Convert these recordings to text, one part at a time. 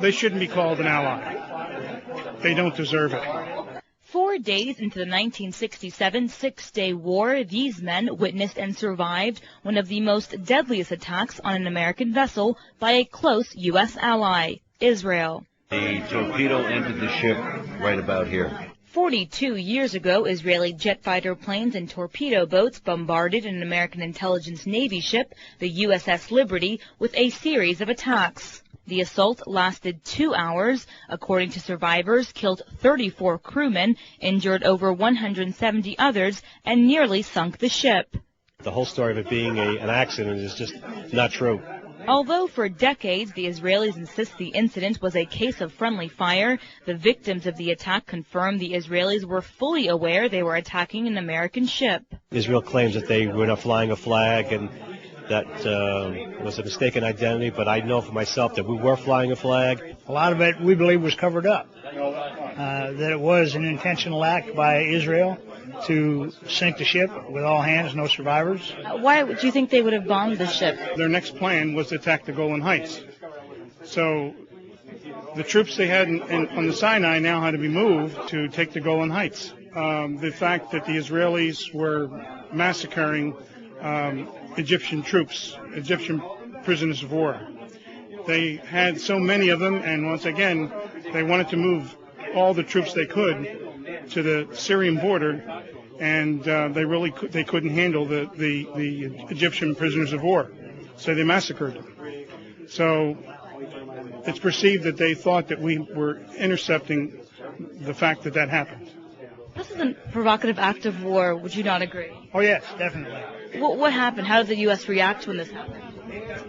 They shouldn't be called an ally. They don't deserve it. 4 days into the 1967 Six-Day War, these men witnessed and survived one of the most deadliest attacks on an American vessel by a close U.S. ally, Israel. The torpedo entered the ship right about here. 42 years ago, Israeli jet fighter planes and torpedo boats bombarded an American intelligence Navy ship, the USS Liberty, with a series of attacks. The assault lasted 2 hours. According to survivors, killed 34 crewmen, injured over 170 others, and nearly sunk the ship. The whole story of it being an accident is just not true. Although for decades the Israelis insist the incident was a case of friendly fire, the victims of the attack confirmed the Israelis were fully aware they were attacking an American ship. Israel claims that they were not flying a flag and that was a mistaken identity, but I know for myself that we were flying a flag. A lot of it we believe was covered up, that it was an intentional act by Israel to sink the ship with all hands, no survivors. Why do you think they would have bombed the ship? Their next plan was to attack the Golan Heights. So the troops they had on the Sinai now had to be moved to take the Golan Heights. The fact that the Israelis were massacring Egyptian troops, Egyptian prisoners of war. They had so many of them, and once again, they wanted to move all the troops they could to the Syrian border, and they couldn't handle the Egyptian prisoners of war, so they massacred them. So it's perceived that they thought that we were intercepting the fact that that happened. This is a provocative act of war. Would you not agree? Oh yes, definitely. What happened? How did the U.S. react when this happened?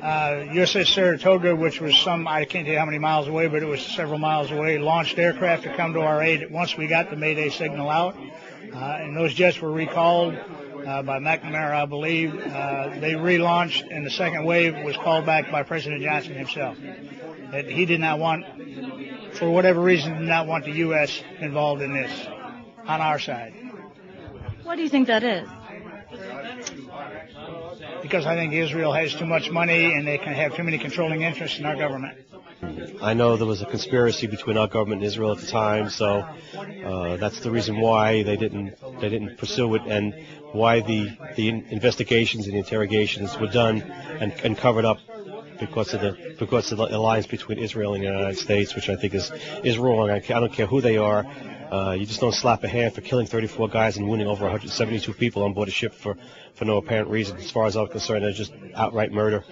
USS Saratoga, which was I can't tell you how many miles away, but it was several miles away, launched aircraft to come to our aid once we got the Mayday signal out. And those jets were recalled by McNamara, I believe. They relaunched, and the second wave was called back by President Johnson himself. That he did not want, for whatever reason, did not want the U.S. involved in this on our side. Why do you think that is? Because I think Israel has too much money and they can have too many controlling interests in our government. I know there was a conspiracy between our government and Israel at the time, so that's the reason why they didn't pursue it, and why the investigations and the interrogations were done and covered up because of the alliance between Israel and the United States, which I think is wrong. I don't care who they are. You just don't slap a hand for killing 34 guys and wounding over 172 people on board a ship for no apparent reason. As far as I'm concerned, it's just outright murder.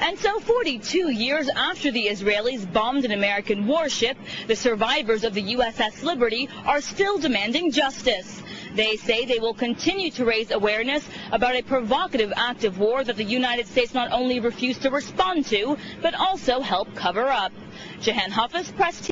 And so 42 years after the Israelis bombed an American warship, the survivors of the USS Liberty are still demanding justice. They say they will continue to raise awareness about a provocative act of war that the United States not only refused to respond to, but also help cover up. Jahan Hafiz, Press TV.